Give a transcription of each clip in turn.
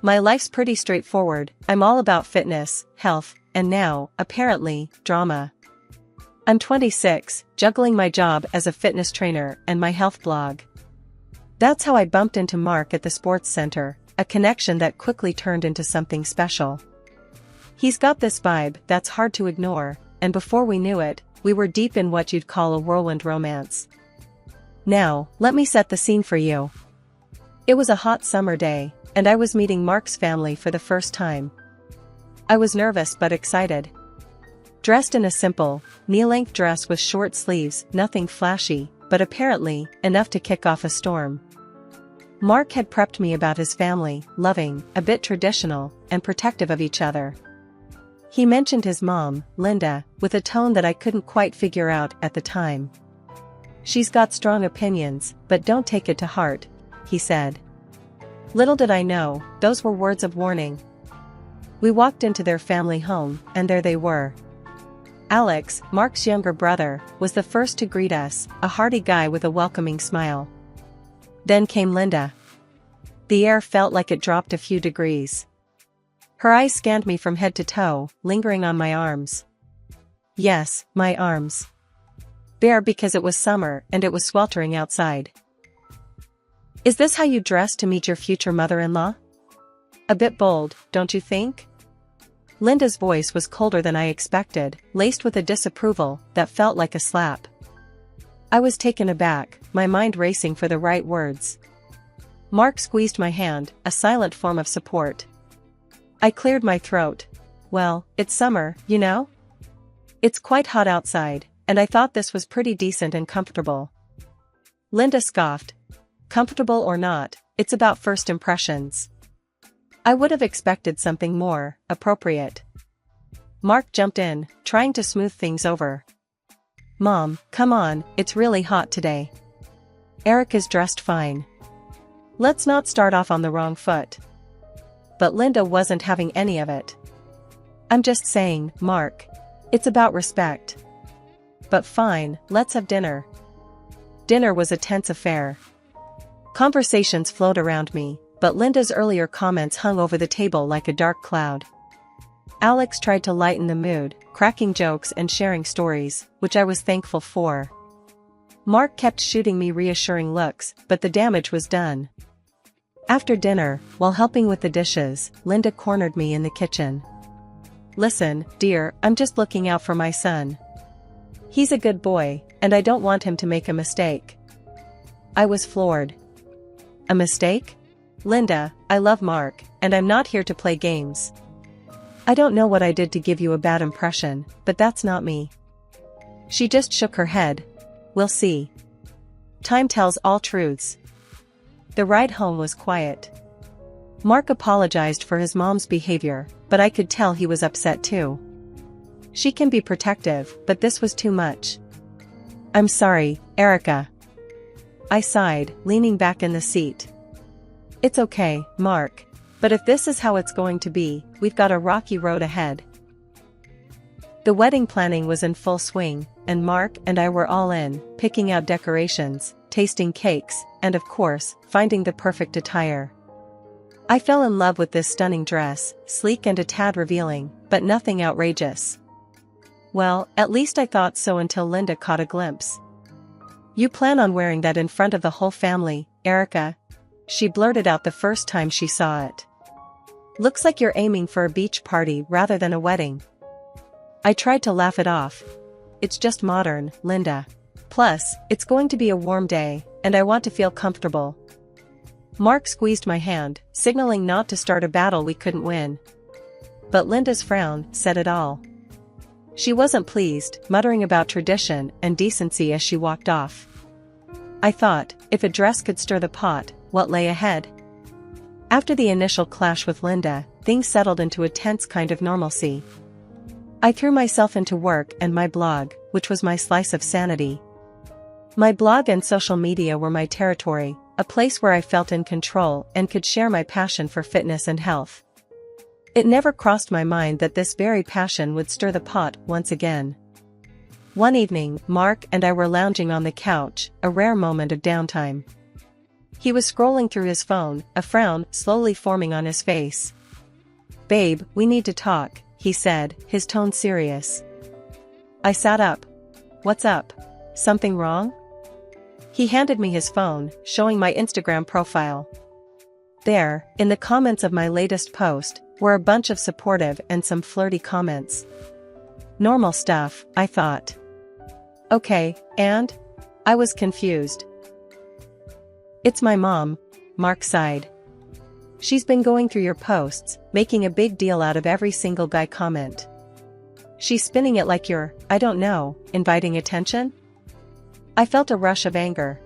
My life's pretty straightforward. I'm all about fitness, health, and now, apparently, drama. I'm 26, juggling my job as a fitness trainer and my health blog. That's how I bumped into Mark at the sports center, a connection that quickly turned into something special. He's got this vibe that's hard to ignore, and before we knew it, we were deep in what you'd call a whirlwind romance. Now, let me set the scene for you. It was a hot summer day, and I was meeting Mark's family for the first time. I was nervous but excited. Dressed in a simple, knee-length dress with short sleeves, nothing flashy, but apparently, enough to kick off a storm. Mark had prepped me about his family, loving, a bit traditional, and protective of each other. He mentioned his mom, Linda, with a tone that I couldn't quite figure out at the time. "She's got strong opinions, but don't take it to heart," he said. Little did I know, those were words of warning. We walked into their family home, and there they were. Alex, Mark's younger brother, was the first to greet us, a hearty guy with a welcoming smile. Then came Linda. The air felt like it dropped a few degrees. Her eyes scanned me from head to toe, lingering on my arms. Yes, my arms. Bare because it was summer and it was sweltering outside. "Is this how you dress to meet your future mother-in-law? A bit bold, don't you think?" Linda's voice was colder than I expected, laced with a disapproval that felt like a slap. I was taken aback, my mind racing for the right words. Mark squeezed my hand, a silent form of support. I cleared my throat. "Well, it's summer, you know? It's quite hot outside, and I thought this was pretty decent and comfortable." Linda scoffed. "Comfortable or not, it's about first impressions." I would have expected something more appropriate. Mark jumped in, trying to smooth things over. "Mom, come on, it's really hot today. Erica's dressed fine. Let's not start off on the wrong foot." But Linda wasn't having any of it. "I'm just saying, Mark. It's about respect." "But fine, let's have dinner." Dinner was a tense affair. Conversations flowed around me, but Linda's earlier comments hung over the table like a dark cloud. Alex tried to lighten the mood, cracking jokes and sharing stories, which I was thankful for. Mark kept shooting me reassuring looks, but the damage was done. After dinner, while helping with the dishes, Linda cornered me in the kitchen. "Listen, dear, I'm just looking out for my son. He's a good boy, and I don't want him to make a mistake." I was floored. "A mistake? Linda, I love Mark, and I'm not here to play games. I don't know what I did to give you a bad impression, but that's not me." She just shook her head. "We'll see. Time tells all truths." The ride home was quiet. Mark apologized for his mom's behavior, but I could tell he was upset too. She can be protective, but this was too much. "I'm sorry, Erica." I sighed, leaning back in the seat. "It's okay, Mark. But if this is how it's going to be, we've got a rocky road ahead." The wedding planning was in full swing, and Mark and I were all in, picking out decorations, tasting cakes, and of course, finding the perfect attire. I fell in love with this stunning dress, sleek and a tad revealing, but nothing outrageous. Well, at least I thought so until Linda caught a glimpse. "You plan on wearing that in front of the whole family, Erica?" she blurted out the first time she saw it. "Looks like you're aiming for a beach party rather than a wedding." I tried to laugh it off. "It's just modern, Linda. Plus, it's going to be a warm day, and I want to feel comfortable." Mark squeezed my hand, signaling not to start a battle we couldn't win. But Linda's frown said it all. She wasn't pleased, muttering about tradition and decency as she walked off. I thought, if a dress could stir the pot, what lay ahead? After the initial clash with Linda, things settled into a tense kind of normalcy. I threw myself into work and my blog, which was my slice of sanity. My blog and social media were my territory, a place where I felt in control and could share my passion for fitness and health. It never crossed my mind that this very passion would stir the pot once again. One evening, Mark and I were lounging on the couch, a rare moment of downtime. He was scrolling through his phone, a frown slowly forming on his face. "Babe, we need to talk," he said, his tone serious. I sat up. "What's up? Something wrong?" He handed me his phone, showing my Instagram profile. There, in the comments of my latest post, were a bunch of supportive and some flirty comments. Normal stuff, I thought. Okay, and? I was confused. "It's my mom," Mark sighed. "She's been going through your posts, making a big deal out of every single guy comment. She's spinning it like you're, I don't know, inviting attention?" I felt a rush of anger.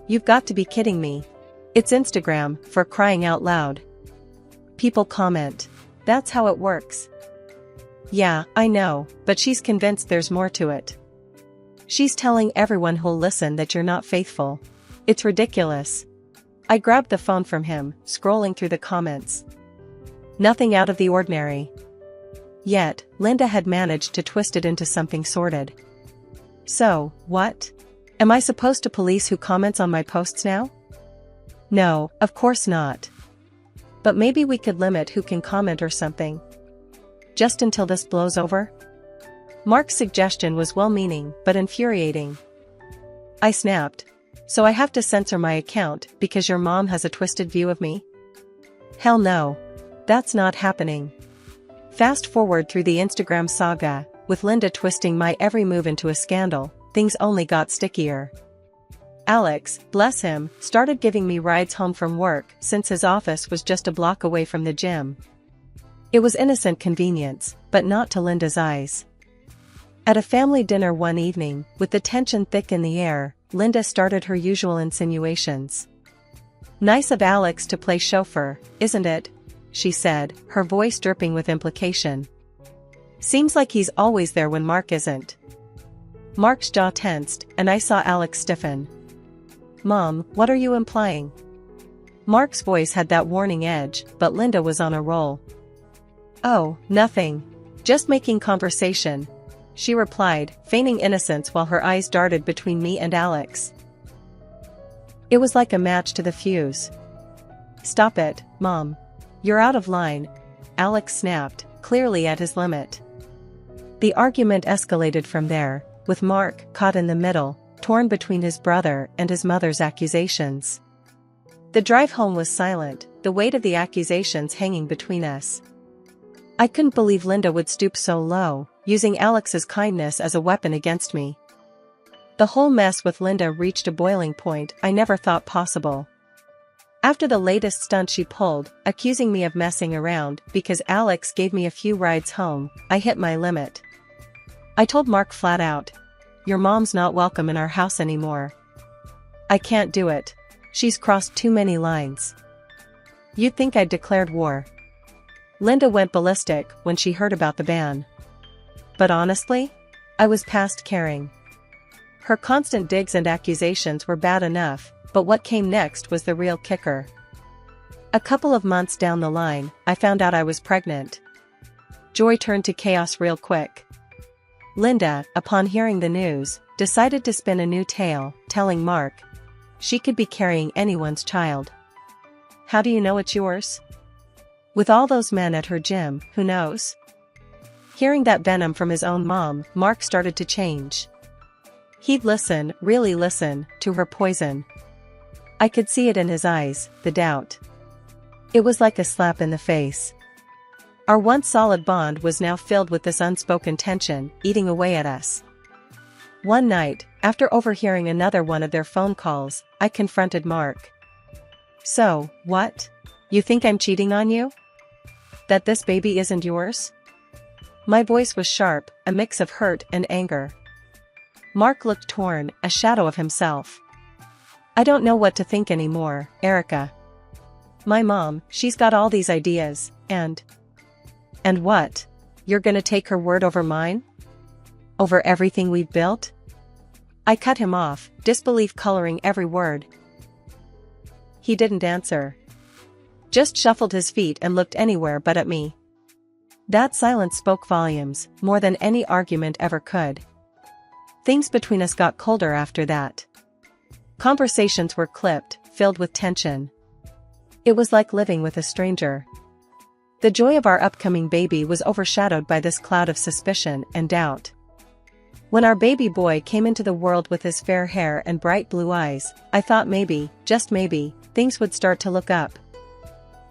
"You've got to be kidding me. It's Instagram, for crying out loud. People comment. That's how it works." "Yeah, I know, but she's convinced there's more to it. She's telling everyone who'll listen that you're not faithful. It's ridiculous." I grabbed the phone from him, scrolling through the comments. Nothing out of the ordinary. Yet, Linda had managed to twist it into something sordid. "So, what? Am I supposed to police who comments on my posts now?" "No, of course not. But maybe we could limit who can comment or something. Just until this blows over?" Mark's suggestion was well-meaning but infuriating. I snapped. "So I have to censor my account because your mom has a twisted view of me?" Hell no. That's not happening. Fast forward through the Instagram saga, with Linda twisting my every move into a scandal, things only got stickier. Alex, bless him, started giving me rides home from work since his office was just a block away from the gym. It was innocent convenience, but not to Linda's eyes. At a family dinner one evening, with the tension thick in the air, Linda started her usual insinuations. "Nice of Alex to play chauffeur, isn't it?" she said, her voice dripping with implication. "Seems like he's always there when Mark isn't." Mark's jaw tensed, and I saw Alex stiffen. "Mom, what are you implying?" Mark's voice had that warning edge, but Linda was on a roll. "Oh, nothing. Just making conversation," she replied, feigning innocence while her eyes darted between me and Alex. It was like a match to the fuse. "Stop it, Mom. You're out of line," Alex snapped, clearly at his limit. The argument escalated from there, with Mark caught in the middle, torn between his brother and his mother's accusations. The drive home was silent, the weight of the accusations hanging between us. I couldn't believe Linda would stoop so low, using Alex's kindness as a weapon against me. The whole mess with Linda reached a boiling point I never thought possible. After the latest stunt she pulled, accusing me of messing around because Alex gave me a few rides home, I hit my limit. I told Mark flat out, "Your mom's not welcome in our house anymore. I can't do it. She's crossed too many lines." "You'd think I'd declared war." Linda went ballistic when she heard about the ban. But honestly, I was past caring. Her constant digs and accusations were bad enough, but what came next was the real kicker. A couple of months down the line, I found out I was pregnant. Joy turned to chaos real quick. Linda, upon hearing the news, decided to spin a new tale, telling Mark she could be carrying anyone's child. "How do you know it's yours?" "With all those men at her gym, who knows?" Hearing that venom from his own mom, Mark started to change. He'd listen, really listen, to her poison. I could see it in his eyes, the doubt. It was like a slap in the face. Our once solid bond was now filled with this unspoken tension, eating away at us. One night, after overhearing another one of their phone calls, I confronted Mark. "So, what? You think I'm cheating on you? That this baby isn't yours?" My voice was sharp, a mix of hurt and anger. Mark looked torn, a shadow of himself. "I don't know what to think anymore, Erica. My mom, she's got all these ideas, and what? You're gonna take her word over mine? Over everything we've built?" I cut him off, disbelief coloring every word. He didn't answer. Just shuffled his feet and looked anywhere but at me. That silence spoke volumes, more than any argument ever could. Things between us got colder after that. Conversations were clipped, filled with tension. It was like living with a stranger. The joy of our upcoming baby was overshadowed by this cloud of suspicion and doubt. When our baby boy came into the world with his fair hair and bright blue eyes, I thought maybe, just maybe, things would start to look up.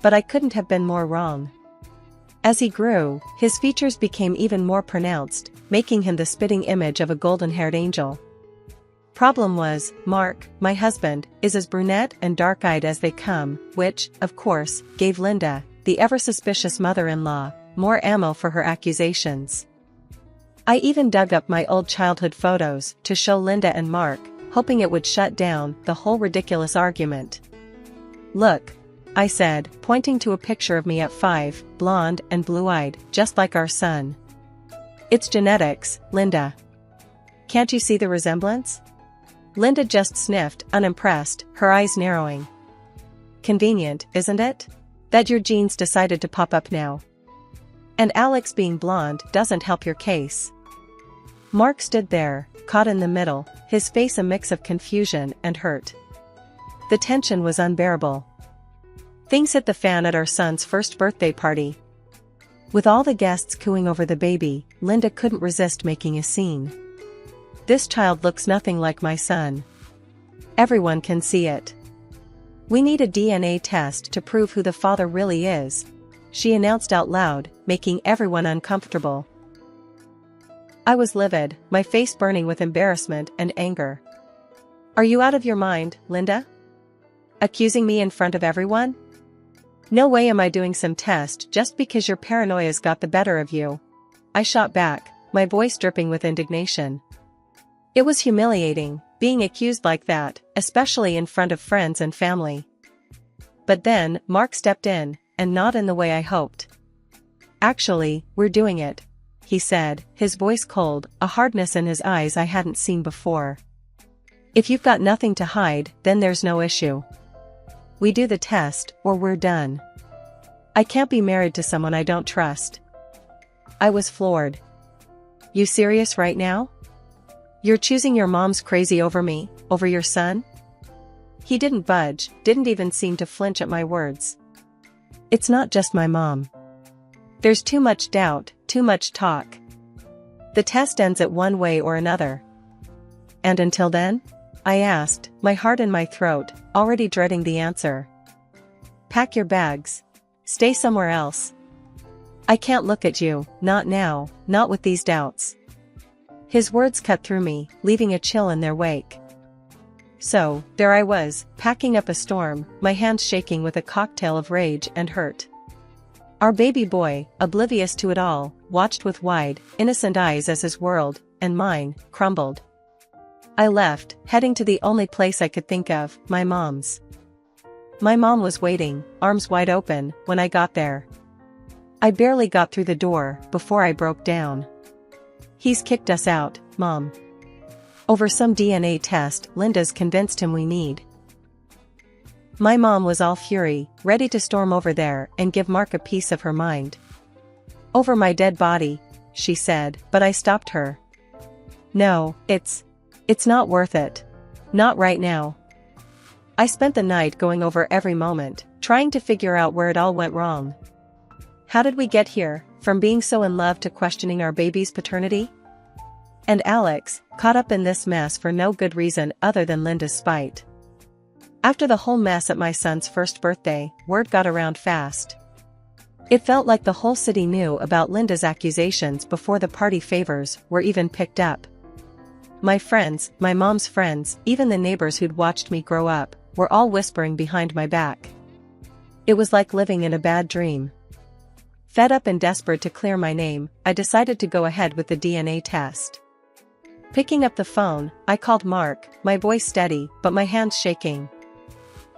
But I couldn't have been more wrong. As he grew, his features became even more pronounced, making him the spitting image of a golden-haired angel. Problem was, Mark, my husband, is as brunette and dark-eyed as they come, which, of course, gave Linda, the ever-suspicious mother-in-law, more ammo for her accusations. I even dug up my old childhood photos to show Linda and Mark, hoping it would shut down the whole ridiculous argument. Look, I said, pointing to a picture of me at 5, blonde and blue-eyed, just like our son. It's genetics, Linda. Can't you see the resemblance? Linda just sniffed, unimpressed, her eyes narrowing. Convenient, isn't it? That your genes decided to pop up now. And Alex being blonde doesn't help your case. Mark stood there, caught in the middle, his face a mix of confusion and hurt. The tension was unbearable. Things hit the fan at our son's first birthday party. With all the guests cooing over the baby, Linda couldn't resist making a scene. This child looks nothing like my son. Everyone can see it. We need a DNA test to prove who the father really is, she announced out loud, making everyone uncomfortable. I was livid, my face burning with embarrassment and anger. Are you out of your mind, Linda? Accusing me in front of everyone? No way am I doing some test just because your paranoia's got the better of you. I shot back, my voice dripping with indignation. It was humiliating, being accused like that, especially in front of friends and family. But then, Mark stepped in, and not in the way I hoped. Actually, we're doing it, he said, his voice cold, a hardness in his eyes I hadn't seen before. If you've got nothing to hide, then there's no issue. We do the test, or we're done. I can't be married to someone I don't trust. I was floored. You serious right now? You're choosing your mom's crazy over me, over your son? He didn't budge, didn't even seem to flinch at my words. It's not just my mom. There's too much doubt, too much talk. The test ends at one way or another. And until then? I asked, my heart in my throat, already dreading the answer. Pack your bags. Stay somewhere else. I can't look at you, not now, not with these doubts. His words cut through me, leaving a chill in their wake. So, there I was, packing up a storm, my hands shaking with a cocktail of rage and hurt. Our baby boy, oblivious to it all, watched with wide, innocent eyes as his world, and mine, crumbled. I left, heading to the only place I could think of, my mom's. My mom was waiting, arms wide open, when I got there. I barely got through the door, before I broke down. He's kicked us out, Mom. Over some DNA test Linda's convinced him we need. My mom was all fury, ready to storm over there and give Mark a piece of her mind. Over my dead body, she said, but I stopped her. No, it's not worth it. Not right now. I spent the night going over every moment, trying to figure out where it all went wrong. How did we get here, from being so in love to questioning our baby's paternity? And Alex, caught up in this mess for no good reason other than Linda's spite. After the whole mess at my son's first birthday, word got around fast. It felt like the whole city knew about Linda's accusations before the party favors were even picked up. My friends, my mom's friends, even the neighbors who'd watched me grow up, were all whispering behind my back. It was like living in a bad dream. Fed up and desperate to clear my name, I decided to go ahead with the DNA test. Picking up the phone, I called Mark, my voice steady, but my hands shaking.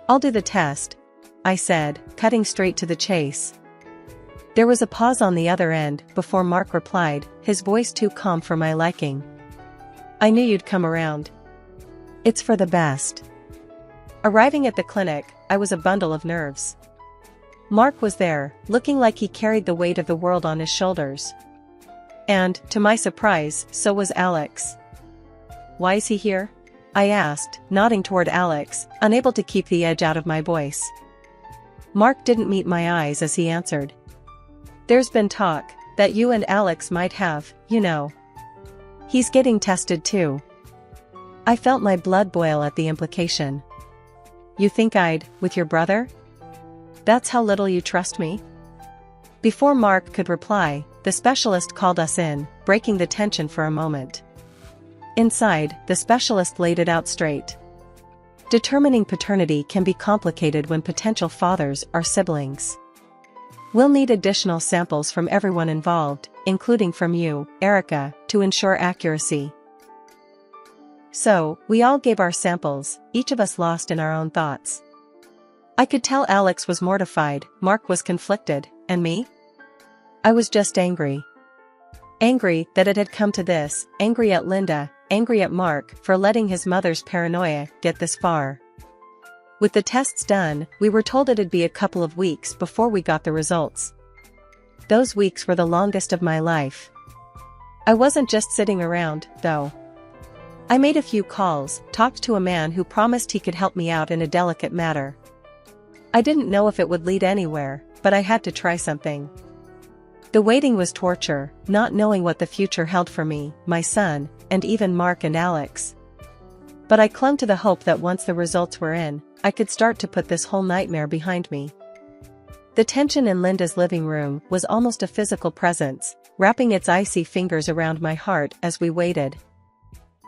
I'll do the test, I said, cutting straight to the chase. There was a pause on the other end before Mark replied, his voice too calm for my liking. I knew you'd come around. It's for the best. Arriving at the clinic, I was a bundle of nerves. Mark was there, looking like he carried the weight of the world on his shoulders. And, to my surprise, so was Alex. Why is he here? I asked, nodding toward Alex, unable to keep the edge out of my voice. Mark didn't meet my eyes as he answered. There's been talk that you and Alex might have, you know. He's getting tested too. I felt my blood boil at the implication. You think I'd, with your brother? That's how little you trust me? Before Mark could reply, the specialist called us in, breaking the tension for a moment. Inside, the specialist laid it out straight. Determining paternity can be complicated when potential fathers are siblings. We'll need additional samples from everyone involved, including from you, Erica, to ensure accuracy. So, we all gave our samples, each of us lost in our own thoughts. I could tell Alex was mortified, Mark was conflicted, and me? I was just angry. Angry that it had come to this, angry at Linda, angry at Mark for letting his mother's paranoia get this far. With the tests done, we were told it'd be a couple of weeks before we got the results. Those weeks were the longest of my life. I wasn't just sitting around, though. I made a few calls, talked to a man who promised he could help me out in a delicate matter. I didn't know if it would lead anywhere, but I had to try something. The waiting was torture, not knowing what the future held for me, my son, and even Mark and Alex. But I clung to the hope that once the results were in, I could start to put this whole nightmare behind me. The tension in Linda's living room was almost a physical presence, wrapping its icy fingers around my heart as we waited.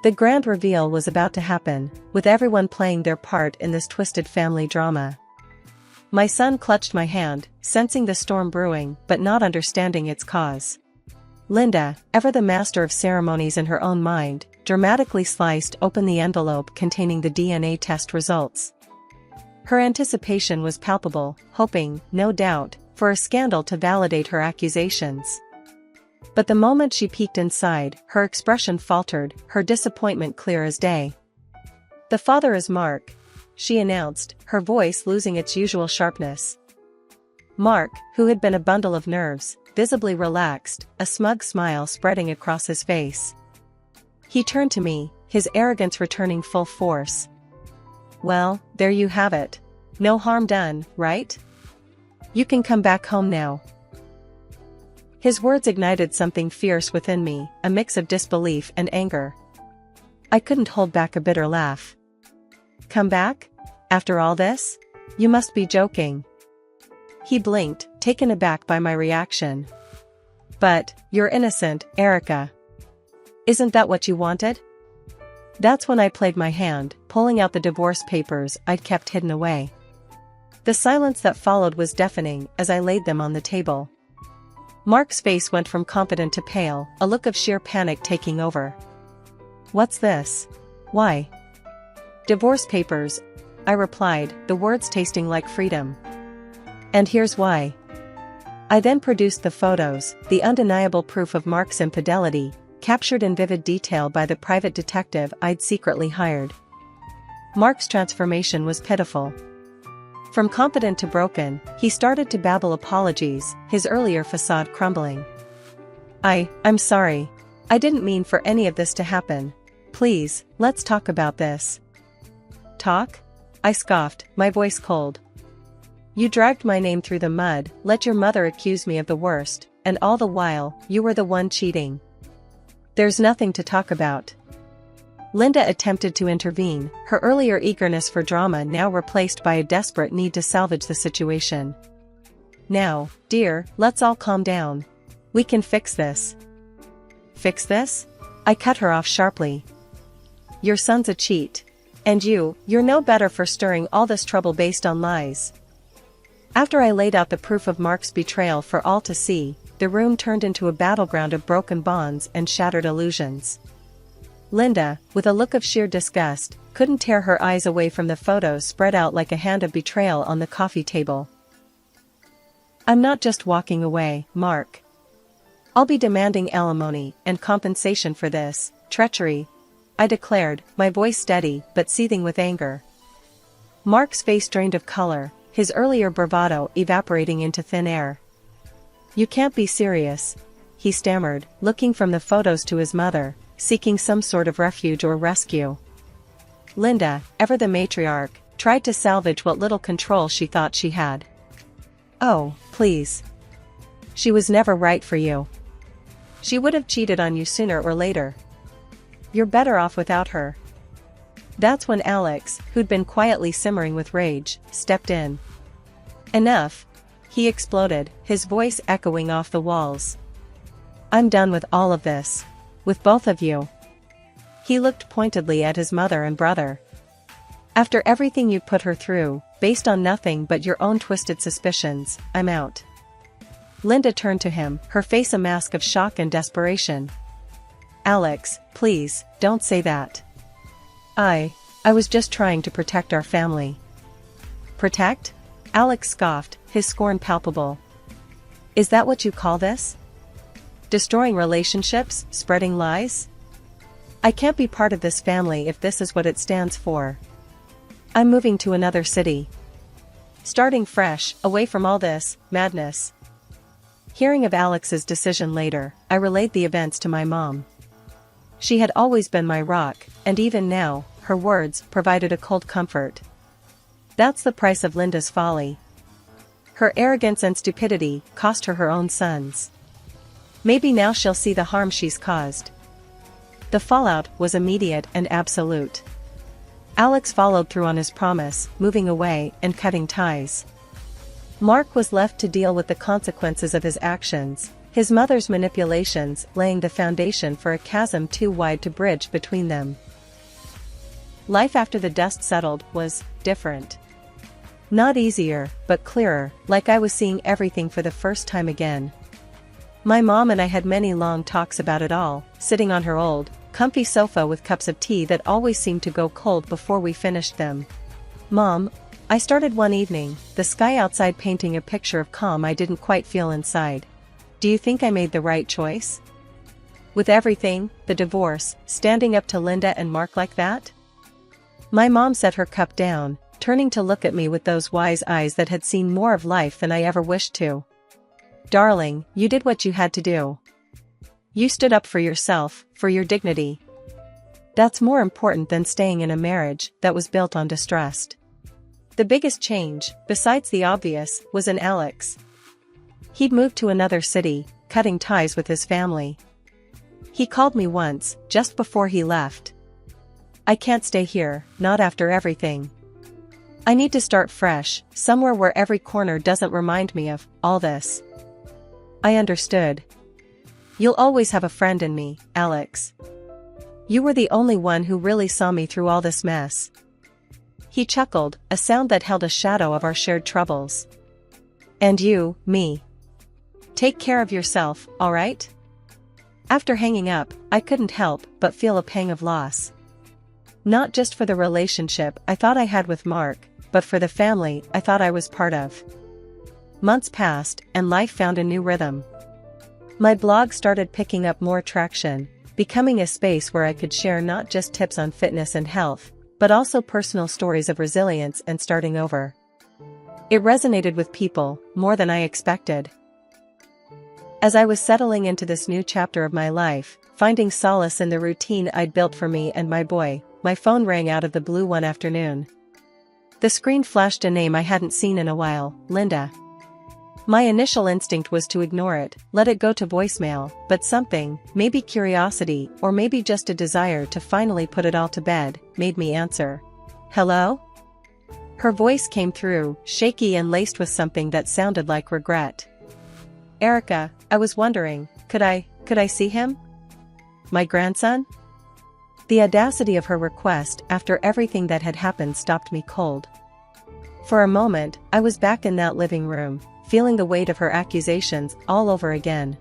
The grand reveal was about to happen, with everyone playing their part in this twisted family drama. My son clutched my hand, sensing the storm brewing but not understanding its cause. Linda, ever the master of ceremonies in her own mind, dramatically sliced open the envelope containing the DNA test results. Her anticipation was palpable, hoping, no doubt, for a scandal to validate her accusations. But the moment she peeked inside, her expression faltered, her disappointment clear as day. "The father is Mark," she announced, her voice losing its usual sharpness. Mark, who had been a bundle of nerves, visibly relaxed, a smug smile spreading across his face. He turned to me, his arrogance returning full force. "Well, there you have it. No harm done, right? You can come back home now." His words ignited something fierce within me, a mix of disbelief and anger. I couldn't hold back a bitter laugh. "Come back? After all this? You must be joking." He blinked, taken aback by my reaction. "But, you're innocent, Erica. Isn't that what you wanted?" That's when I played my hand, pulling out the divorce papers I'd kept hidden away. The silence that followed was deafening as I laid them on the table. Mark's face went from confident to pale, a look of sheer panic taking over. "What's this? Why?" "Divorce papers," I replied, the words tasting like freedom. "And here's why." I then produced the photos, the undeniable proof of Mark's infidelity, captured in vivid detail by the private detective I'd secretly hired. Mark's transformation was pitiful. From confident to broken, he started to babble apologies, his earlier facade crumbling. I'm sorry. I didn't mean for any of this to happen. Please, let's talk about this." "Talk?" I scoffed, my voice cold. "You dragged my name through the mud, let your mother accuse me of the worst, and all the while, you were the one cheating. There's nothing to talk about." Linda attempted to intervene, her earlier eagerness for drama now replaced by a desperate need to salvage the situation. "Now, dear, let's all calm down. We can fix this." "Fix this?" I cut her off sharply. "Your son's a cheat. And you're no better for stirring all this trouble based on lies." After I laid out the proof of Mark's betrayal for all to see, the room turned into a battleground of broken bonds and shattered illusions. Linda, with a look of sheer disgust, couldn't tear her eyes away from the photos spread out like a hand of betrayal on the coffee table. "I'm not just walking away, Mark. I'll be demanding alimony and compensation for this treachery," I declared, my voice steady but seething with anger. Mark's face drained of color, his earlier bravado evaporating into thin air. "You can't be serious," he stammered, looking from the photos to his mother, seeking some sort of refuge or rescue. Linda, ever the matriarch, tried to salvage what little control she thought she had. "Oh, please. She was never right for you. She would have cheated on you sooner or later. You're better off without her." That's when Alex, who'd been quietly simmering with rage, stepped in. "Enough," he exploded, his voice echoing off the walls. "I'm done with all of this. With both of you." He looked pointedly at his mother and brother. "After everything you put her through, based on nothing but your own twisted suspicions, I'm out." Linda turned to him, her face a mask of shock and desperation. "Alex, please, don't say that. I was just trying to protect our family." "Protect?" Alex scoffed, his scorn palpable. "Is that what you call this? Destroying relationships, spreading lies? I can't be part of this family if this is what it stands for. I'm moving to another city. Starting fresh, away from all this madness." Hearing of Alex's decision later, I relayed the events to my mom. She had always been my rock, and even now, her words provided a cold comfort. That's the price of Linda's folly. Her arrogance and stupidity cost her her own sons. Maybe now she'll see the harm she's caused. The fallout was immediate and absolute. Alex followed through on his promise, moving away and cutting ties. Mark was left to deal with the consequences of his actions, his mother's manipulations laying the foundation for a chasm too wide to bridge between them. Life after the dust settled was different. Not easier, but clearer, like I was seeing everything for the first time again. My mom and I had many long talks about it all, sitting on her old, comfy sofa with cups of tea that always seemed to go cold before we finished them. "Mom, I started one evening, the sky outside painting a picture of calm I didn't quite feel inside. Do you think I made the right choice? With everything, the divorce, standing up to Linda and Mark like that?" My mom set her cup down, turning to look at me with those wise eyes that had seen more of life than I ever wished to. "Darling, you did what you had to do. You stood up for yourself, for your dignity. That's more important than staying in a marriage that was built on distrust." The biggest change, besides the obvious, was in Alex. He'd moved to another city, cutting ties with his family. He called me once, just before he left. "I can't stay here, not after everything. I need to start fresh, somewhere where every corner doesn't remind me of all this." I understood. "You'll always have a friend in me, Alex. You were the only one who really saw me through all this mess." He chuckled, a sound that held a shadow of our shared troubles. "And you, me. Take care of yourself, all right?" After hanging up, I couldn't help but feel a pang of loss. Not just for the relationship I thought I had with Mark, but for the family I thought I was part of. Months passed, and life found a new rhythm. My blog started picking up more traction, becoming a space where I could share not just tips on fitness and health, but also personal stories of resilience and starting over. It resonated with people, more than I expected. As I was settling into this new chapter of my life, finding solace in the routine I'd built for me and my boy, my phone rang out of the blue one afternoon. The screen flashed a name I hadn't seen in a while, Linda. My initial instinct was to ignore it, let it go to voicemail, but something, maybe curiosity or maybe just a desire to finally put it all to bed, made me answer. "Hello?" Her voice came through, shaky and laced with something that sounded like regret. "Erica, I was wondering, could I see him? My grandson?" The audacity of her request after everything that had happened stopped me cold. For a moment, I was back in that living room, feeling the weight of her accusations all over again.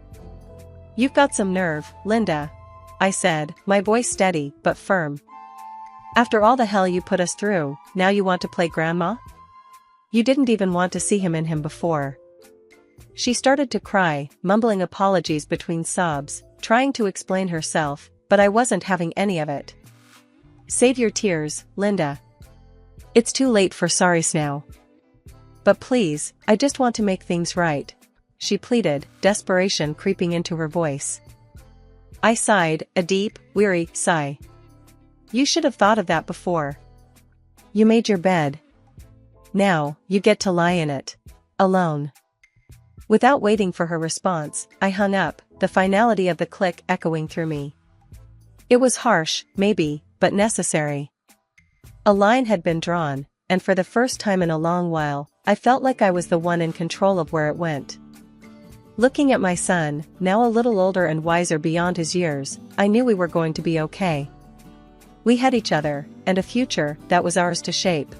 "You've got some nerve, Linda," I said, my voice steady but firm. "After all the hell you put us through, now you want to play grandma? You didn't even want to see him before." She started to cry, mumbling apologies between sobs, trying to explain herself, but I wasn't having any of it. "Save your tears, Linda. It's too late for sorries now. But please, I just want to make things right," she pleaded, desperation creeping into her voice. I sighed, a deep, weary sigh. You should have thought of that before. You made your bed. Now, you get to lie in it. Alone. Without waiting for her response, I hung up, the finality of the click echoing through me. It was harsh, maybe, but necessary. A line had been drawn, and for the first time in a long while, I felt like I was the one in control of where it went. Looking at my son, now a little older and wiser beyond his years, I knew we were going to be okay. We had each other, and a future that was ours to shape.